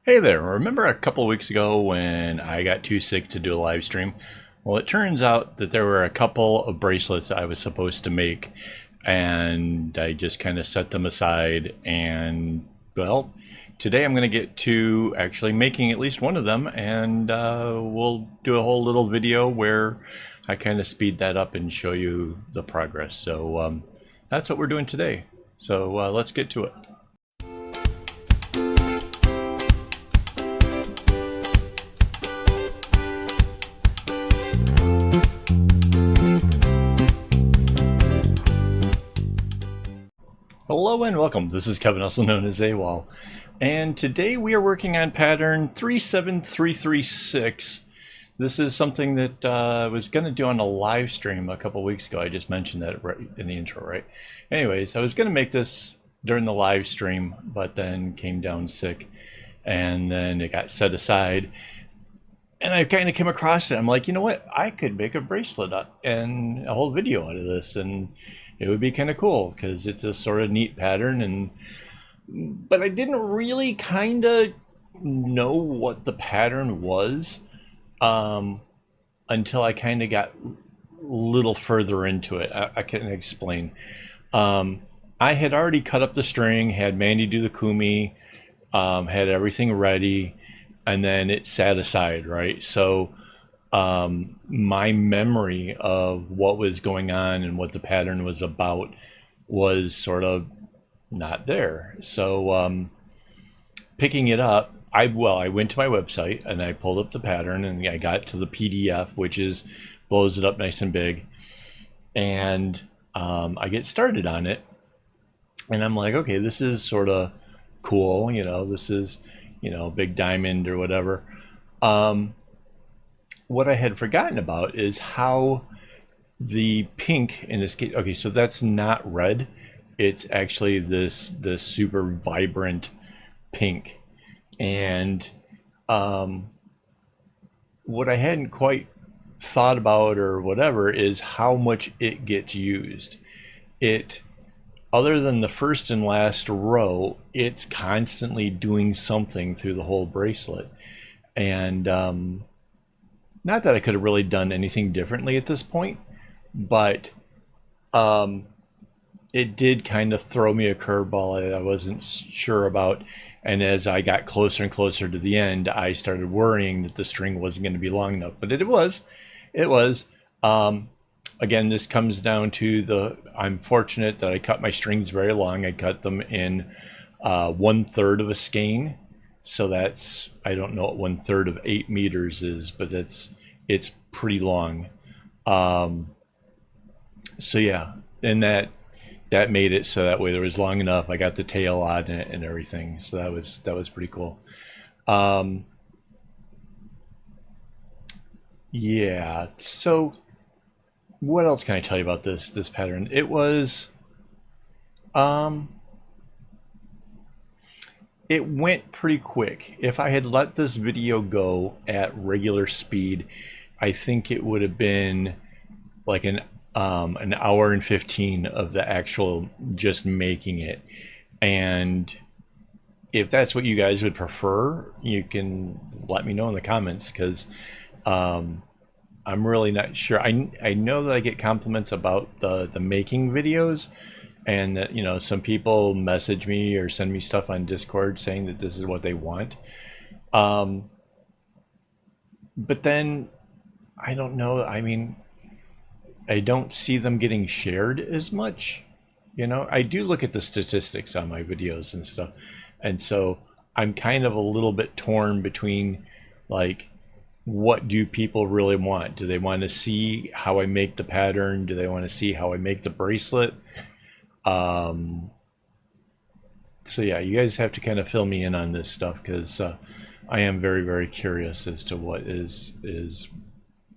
Hey there, remember a couple of weeks ago when I got too sick to do a live stream? Well, it turns out that there were a couple of bracelets I was supposed to make, and I just kind of set them aside. And, well, today I'm going to get to actually making at least one of them, and we'll do a whole little video where I kind of speed that up and show you the progress. So that's what we're doing today. So let's get to it. Hello and welcome. This is Kevin, also known as AKAAWOL, and today we are working on pattern 37336. This is something that I was going to do on a live stream a couple weeks ago. I just mentioned that right in the intro, right? Anyways, I was going to make this during the live stream, but then came down sick, and then it got set aside. And I kind of came across it. I'm like, you know what? I could make a bracelet and a whole video out of this, and it would be kind of cool because it's a sort of neat pattern. But I didn't really kind of know what the pattern was until I kind of got a little further into it. I can explain. I had already cut up the string, had Mandy do the kumi, had everything ready, and then it sat aside, right? So my memory of what was going on and what the pattern was about was sort of not there. So picking it up, I went to my website and I pulled up the pattern and I got to the PDF, which is blows it up nice and big, and I get started on it, and I'm like, okay, this is sort of cool, this is big diamond or whatever. What I had forgotten about is how the pink in this case, okay, so that's not red, it's actually this super vibrant pink. And what I hadn't quite thought about or whatever is how much it gets used. Other than the first and last row, it's constantly doing something through the whole bracelet. And not that I could have really done anything differently at this point, but it did kind of throw me a curveball that I wasn't sure about. And as I got closer and closer to the end, I started worrying that the string wasn't going to be long enough. But it was. Again, this comes down to I'm fortunate that I cut my strings very long. I cut them in 1/3 of a skein. So that's, I don't know what 1/3 of 8 meters is, but it's pretty long. So yeah, and that made it so that way there was long enough. I got the tail on it and everything. So that was pretty cool. Yeah, so what else can I tell you about this pattern? It was it went pretty quick. If I had let this video go at regular speed, I think it would have been like an hour and 15 of the actual just making it. And if that's what you guys would prefer, you can let me know in the comments, because I'm really not sure. I know that I get compliments about the making videos, and that some people message me or send me stuff on Discord saying that this is what they want. But then I don't know. I mean, I don't see them getting shared as much. I do look at the statistics on my videos and stuff, and so I'm kind of a little bit torn between, like, what do people really want? Do they want to see how I make the pattern? Do they want to see how I make the bracelet? So yeah, you guys have to kind of fill me in on this stuff, because I am very, very curious as to what is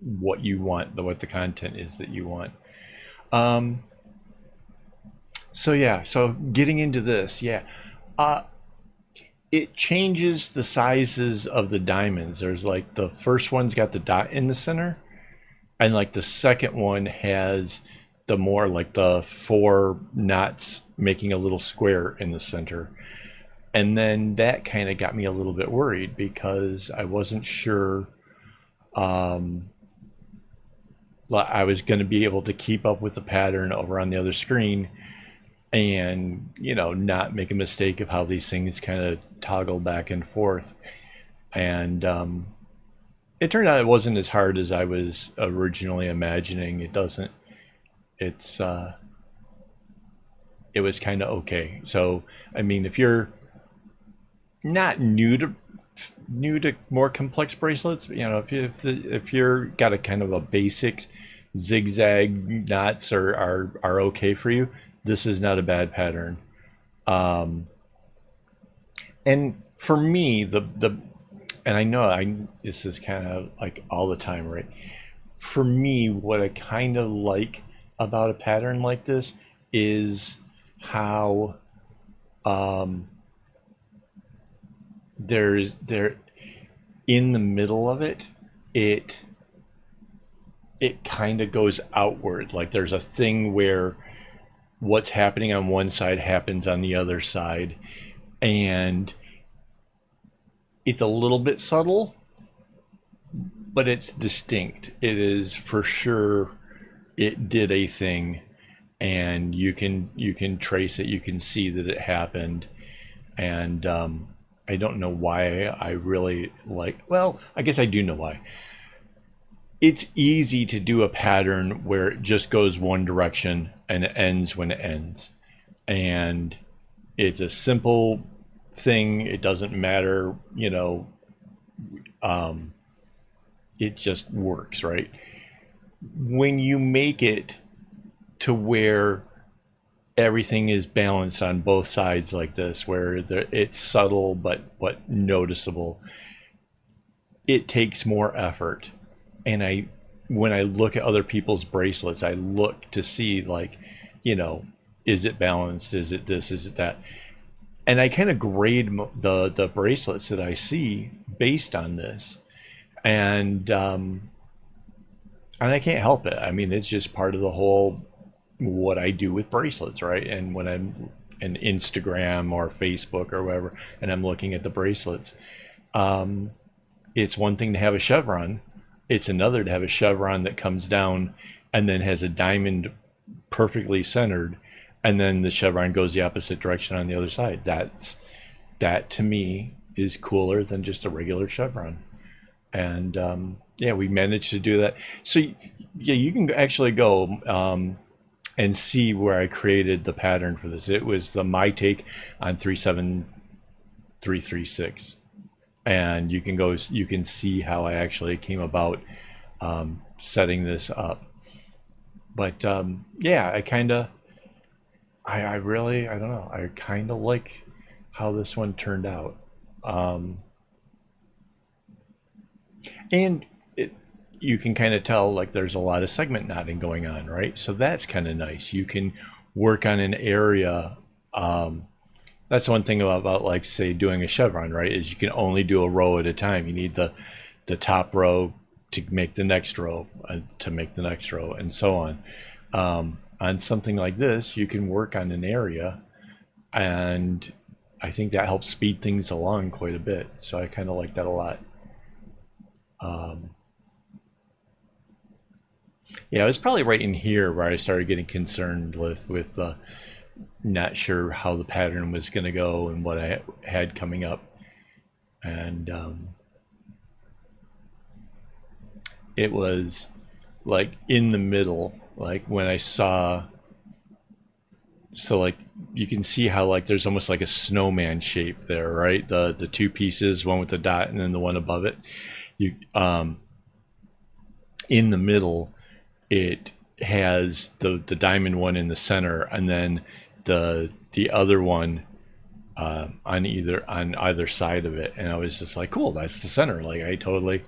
what you want, what the content is that you want. So yeah, so getting into this, yeah, it changes the sizes of the diamonds. There's like, the first one's got the dot in the center, and like the second one has the more like the 4 knots making a little square in the center. And then that kind of got me a little bit worried because I wasn't sure I was going to be able to keep up with the pattern over on the other screen and, not make a mistake of how these things kind of toggle back and forth. And it turned out it wasn't as hard as I was originally imagining. It's it was kind of okay. So, I mean, if you're not new to more complex bracelets, if you're got a kind of a basic zigzag knots are okay for you, this is not a bad pattern. Um, and for me, the and I know this is kind of like all the time, right? For me, what I kind of like about a pattern like this is how um, there in the middle of it, it it kind of goes outward. Like there's a thing where what's happening on one side happens on the other side, and it's a little bit subtle, but it's distinct. It is for sure it did a thing, and you can trace it. You can see that it happened, and I don't know why I really like. Well, I guess I do know why. It's easy to do a pattern where it just goes one direction and it ends when it ends, and it's a simple thing. It doesn't matter, um, it just works, right? When you make it to where everything is balanced on both sides like this, where it's subtle but noticeable, it takes more effort. And when I look at other people's bracelets, I look to see, like, you know, is it balanced? Is it this? Is it that? And I kind of grade the bracelets that I see based on this, and I can't help it. I mean, it's just part of the whole what I do with bracelets, right? And when I'm in Instagram or Facebook or wherever, and I'm looking at the bracelets, um, it's one thing to have a chevron. It's another to have a chevron that comes down and then has a diamond perfectly centered, and then the chevron goes the opposite direction on the other side. That to me is cooler than just a regular chevron. And yeah, we managed to do that. So yeah, you can actually go and see where I created the pattern for this. It was the my take on 37336, and you can see how I actually came about setting this up. But yeah, I really, I don't know, I kind of like how this one turned out. Um, and you can kind of tell, like, there's a lot of segment knotting going on, right? So that's kind of nice. You can work on an area. That's one thing about, like, say, doing a chevron, right? Is you can only do a row at a time. You need the top row to make the next row, to make the next row, and so on. On something like this, you can work on an area, and I think that helps speed things along quite a bit. So I kind of like that a lot. Um, yeah, it was probably right in here where I started getting concerned with not sure how the pattern was going to go and what I had coming up, and it was like in the middle, like when I saw. So, like, you can see how, like, there's almost like a snowman shape there, right? The two pieces, one with the dot and then the one above it. You In the middle, it has the diamond one in the center, and then the other one on either side of it. And I was just like, cool, that's the center. Like, I totally,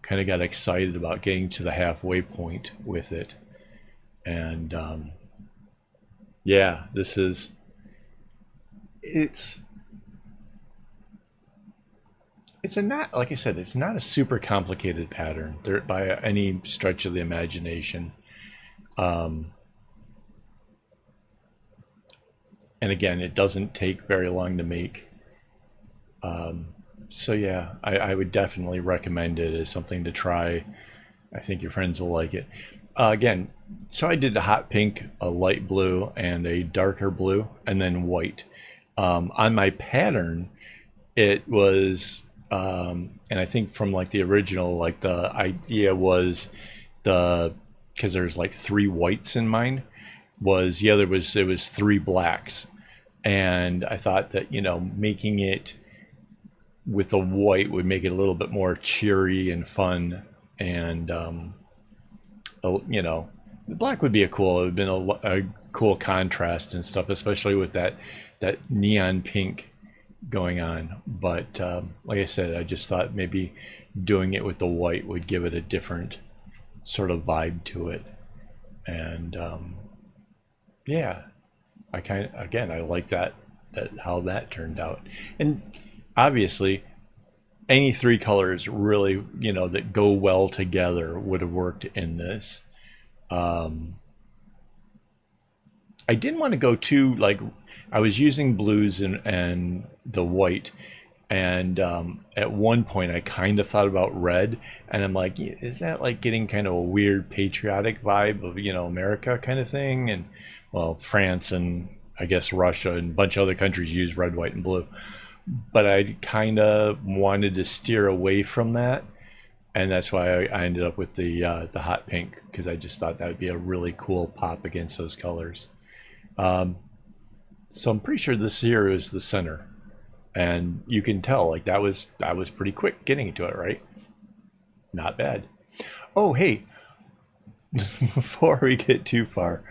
kind of got excited about getting to the halfway point with it. And yeah, it's it's a not, like I said, it's not a super complicated pattern there by any stretch of the imagination. Um, And again, it doesn't take very long to make. So yeah, I would definitely recommend it as something to try. I think your friends will like it. Again, so I did a hot pink, a light blue, and a darker blue, and then white. On my pattern, it was, and I think from like the original, like the idea was because there's like three whites in mine, was yeah, there was three blacks, and I thought that making it with the white would make it a little bit more cheery and fun, and the black would be it would have been a cool contrast and stuff, especially with that neon pink going on. But like I said, I just thought maybe doing it with the white would give it a different sort of vibe to it. And yeah, I like that how that turned out. And obviously any three colors really that go well together would have worked in this. I didn't want to go too like, I was using blues and the white, and at one point I kind of thought about red, and I'm like, is that like getting kind of a weird patriotic vibe of America kind of thing? And well, France and I guess Russia and a bunch of other countries use red, white, and blue, but I kind of wanted to steer away from that, and that's why I ended up with the hot pink, because I just thought that would be a really cool pop against those colors. So I'm pretty sure this here is the center, and you can tell like that was pretty quick getting to it, right? Not bad. Oh, hey, before we get too far,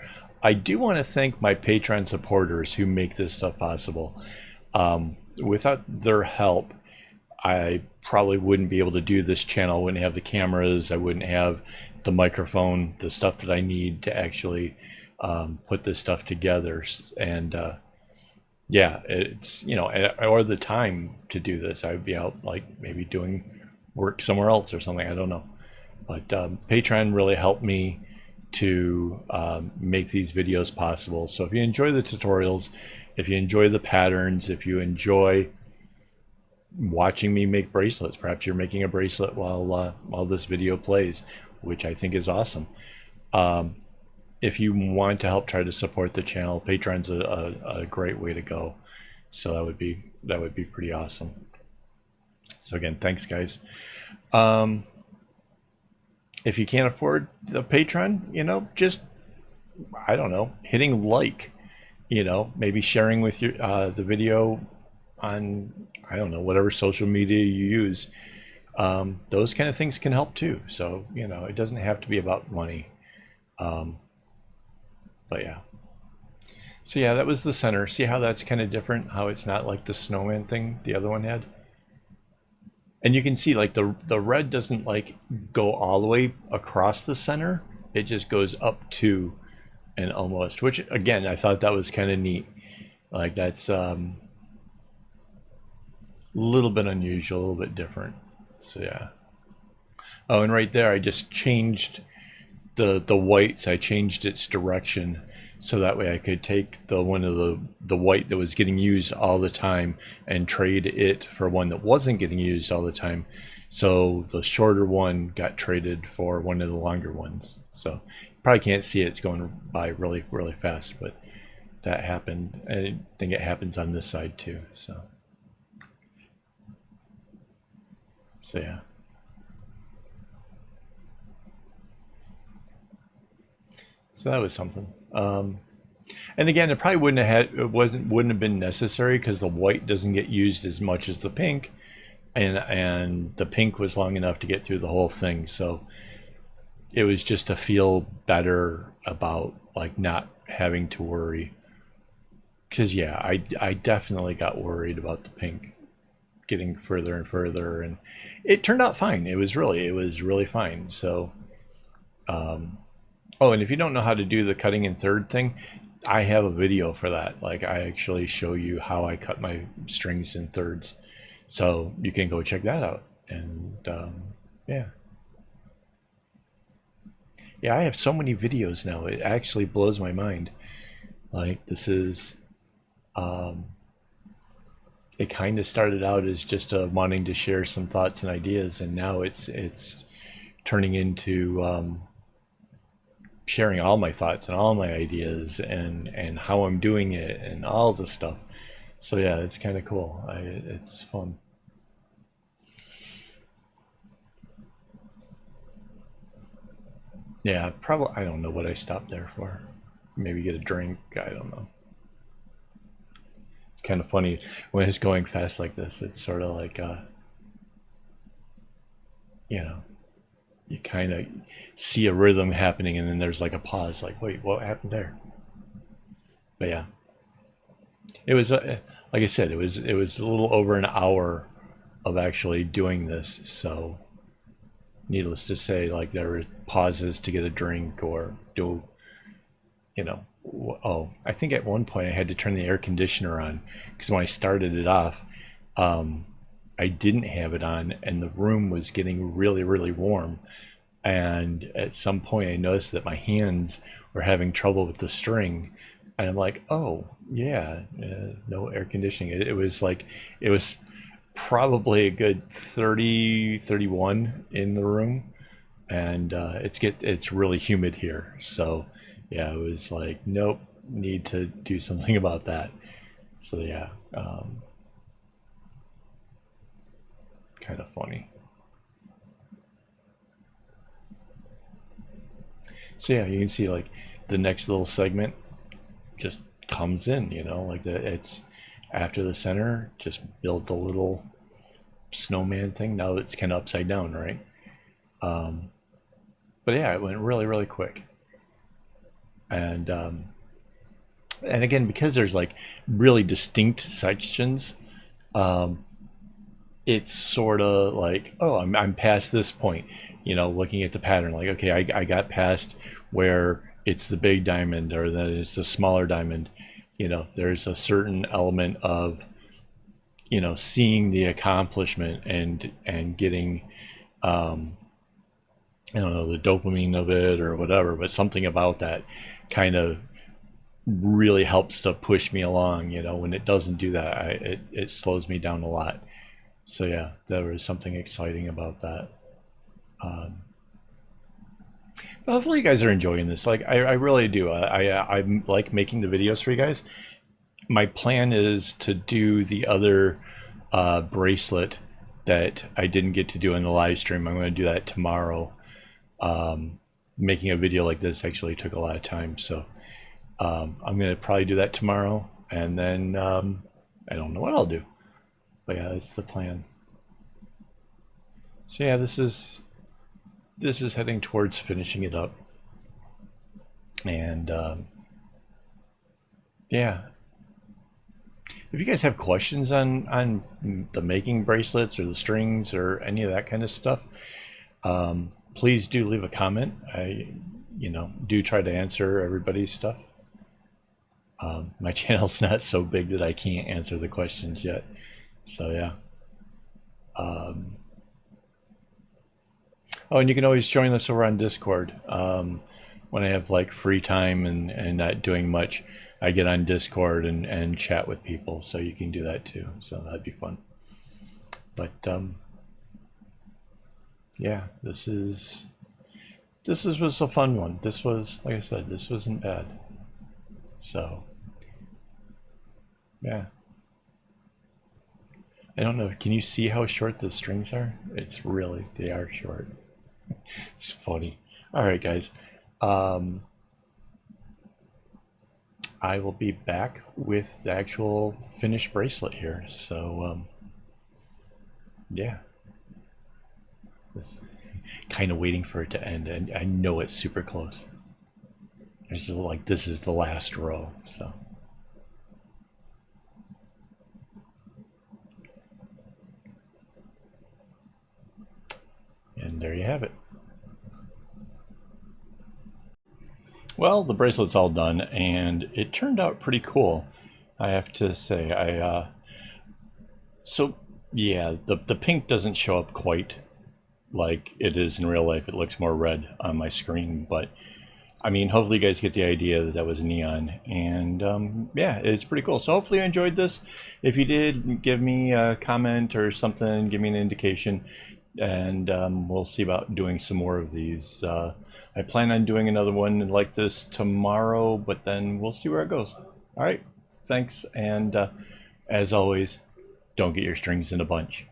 I do want to thank my Patreon supporters who make this stuff possible. Without their help, I probably wouldn't be able to do this channel. I wouldn't have the cameras. I wouldn't have the microphone, the stuff that I need to actually put this stuff together. And yeah, it's or the time to do this. I would be out like maybe doing work somewhere else or something. I don't know. But Patreon really helped me to make these videos possible. So if you enjoy the tutorials, if you enjoy the patterns, if you enjoy watching me make bracelets, perhaps you're making a bracelet while this video plays, which I think is awesome. If you want to help try to support the channel, Patreon's a great way to go. So that would be pretty awesome. So again, thanks guys. If you can't afford the Patreon, just, I don't know, hitting like, maybe sharing with your the video on, I don't know, whatever social media you use. Those kind of things can help too. So it doesn't have to be about money. But yeah. So yeah, that was the center. See how that's kind of different? How it's not like the snowman thing the other one had? And you can see like the red doesn't like go all the way across the center. It just goes up to and almost, which again, I thought that was kind of neat. Like that's a little bit unusual, a little bit different. So yeah. Oh, and right there, I just changed the whites. I changed its direction so that way I could take the one of the white that was getting used all the time and trade it for one that wasn't getting used all the time. So the shorter one got traded for one of the longer ones. So you probably can't see it, it's going by really, really fast, but that happened. I think it happens on this side too. So yeah. So that was something. And again, it probably wouldn't have been necessary because the white doesn't get used as much as the pink, and the pink was long enough to get through the whole thing. So it was just to feel better about like not having to worry. Because yeah, I definitely got worried about the pink getting further and further, and it turned out fine. It was really fine. So oh, and if you don't know how to do the cutting in third thing, I have a video for that. Like I actually show you how I cut my strings in thirds. So you can go check that out. And yeah. Yeah, I have so many videos now. It actually blows my mind. Like this is It kind of started out as just wanting to share some thoughts and ideas, and now it's turning into sharing all my thoughts and all my ideas and how I'm doing it and all the stuff. So yeah, it's kind of cool. It's fun. Yeah, probably. I don't know what I stopped there for. Maybe get a drink. I don't know. It's kind of funny when it's going fast like this. It's sort of like, you know, you kind of see a rhythm happening, and then there's like a pause. Like, wait, what happened there? But yeah, it was like I said, it was a little over an hour of actually doing this. So, needless to say, like there were pauses to get a drink or do, you know, oh, I think at one point I had to turn the air conditioner on because when I started it off, um, I didn't have it on, and the room was getting really, really warm. And at some point, I noticed that my hands were having trouble with the string, and I'm like, oh yeah, no air conditioning. It was like it was probably a good 30, 31 in the room, and it's really humid here. So yeah, it was like, nope, need to do something about that. So yeah, kind of funny. So yeah, you can see like the next little segment just comes in, like it's after the center, just build the little snowman thing. Now it's kind of upside down, right? Um, but yeah, it went really, really quick. And again, because there's like really distinct sections, um, it's sort of like, oh, I'm past this point, looking at the pattern, like, okay, I got past where it's the big diamond or that it's the smaller diamond. There's a certain element of, seeing the accomplishment and getting, um, I don't know, the dopamine of it or whatever, but something about that kind of really helps to push me along. When it doesn't do that, it slows me down a lot. So yeah, there was something exciting about that. Um, but hopefully you guys are enjoying this. Like I really do. I like making the videos for you guys. My plan is to do the other bracelet that I didn't get to do in the live stream. I'm going to do that tomorrow. Making a video like this actually took a lot of time, so I'm going to probably do that tomorrow, and then I don't know what I'll do. But yeah, that's the plan. So yeah, this is heading towards finishing it up, and yeah. If you guys have questions on the making bracelets or the strings or any of that kind of stuff, please do leave a comment. I, do try to answer everybody's stuff. My channel's not so big that I can't answer the questions yet. So yeah. Um, oh, and you can always join us over on Discord. When I have like free time and not doing much, I get on Discord and chat with people. So you can do that too. So that'd be fun. But yeah, was a fun one. This was, like I said, this wasn't bad. So yeah. I don't know. Can you see how short the strings are? They are short. It's funny. All right, guys. Um, I will be back with the actual finished bracelet here. So, yeah. This kind of waiting for it to end, and I know it's super close. It's like this is the last row, so. And there you have it. Well, the bracelet's all done, and it turned out pretty cool, I have to say. So yeah, the pink doesn't show up quite like it is in real life. It looks more red on my screen, but I mean, hopefully you guys get the idea that that was neon, and yeah, it's pretty cool. So hopefully you enjoyed this. If you did, give me a comment or something, give me an indication, and we'll see about doing some more of these. I plan on doing another one like this tomorrow, but then we'll see where it goes. All right, thanks, and as always, don't get your strings in a bunch.